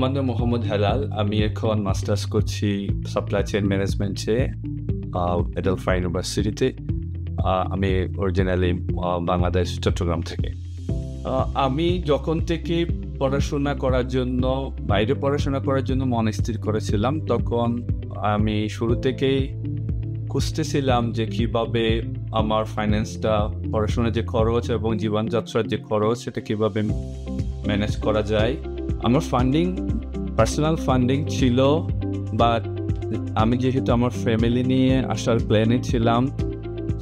আমার নাম মোহাম্মদ হেলাল। আমি এখন মাস্টার্স করছি সাপ্লাই চেইন ম্যানেজমেন্টে এডেলফাই ইউনিভার্সিটিতে। আমি অরিজিনালি বাংলাদেশ চট্টগ্রাম থেকে। আমি যখন থেকে বাইরে পড়াশোনা করার জন্য মন স্থির করেছিলাম, তখন আমি শুরু থেকেই খুঁজতেছিলাম যে কীভাবে আমার ফাইন্যান্সটা, পড়াশোনার যে খরচ এবং জীবনযাত্রার যে খরচ, সেটা কীভাবে ম্যানেজ করা যায়। আমার পার্সোনাল ফান্ডিং ছিল, বাট আমি যেহেতু আমার ফ্যামিলি নিয়ে আসার প্ল্যানে ছিলাম,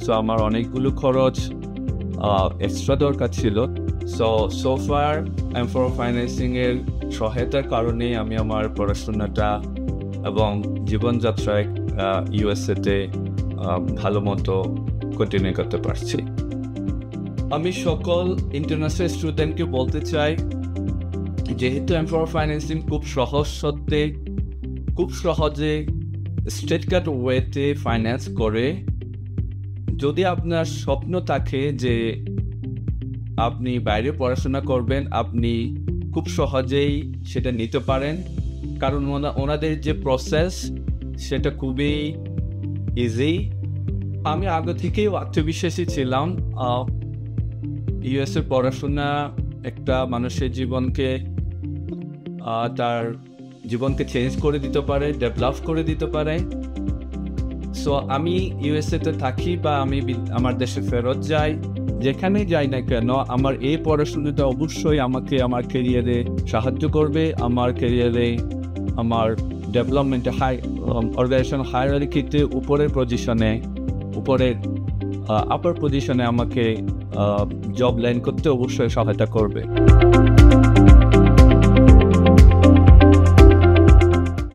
সো আমার অনেকগুলো খরচ এক্সট্রা দরকার ছিল। সো ফার M4 ফাইন্যান্সিংয়ের সহায়তার কারণে আমি আমার পড়াশোনাটা এবং জীবনযাত্রায় ইউএসএতে ভালো মতো কন্টিনিউ করতে পারছি। আমি সকল ইন্টারন্যাশনাল স্টুডেন্টকে বলতে চাই, যেহেতু M4 ফাইন্যান্সিং খুব সহজে স্ট্রেট কাট ওয়েতে ফাইন্যান্স করে, যদি আপনার স্বপ্ন থাকে যে আপনি বাইরে পড়াশোনা করবেন, আপনি খুব সহজেই সেটা নিতে পারেন, কারণ ওনাদের যে প্রসেস সেটা খুবই ইজি। আমি আগে থেকেই আত্মবিশ্বাসী ছিলাম। ইউএসএ পড়াশোনা একটা মানুষের তার জীবনকে চেঞ্জ করে দিতে পারে, ডেভেলপ করে দিতে পারে। সো আমি ইউএসএতে থাকি বা আমি আমার দেশে ফেরত যাই, যেখানে যাই না কেন, আমার এই পড়াশোনাটা অবশ্যই আমাকে আমার ক্যারিয়ারে সাহায্য করবে, আমার ক্যারিয়ারে, আমার ডেভেলপমেন্টে, অর্গানাইজেশন হায়ারার্কিতে আপার পজিশনে আমাকে জব ল্যান্ড করতে অবশ্যই সহায়তা করবে।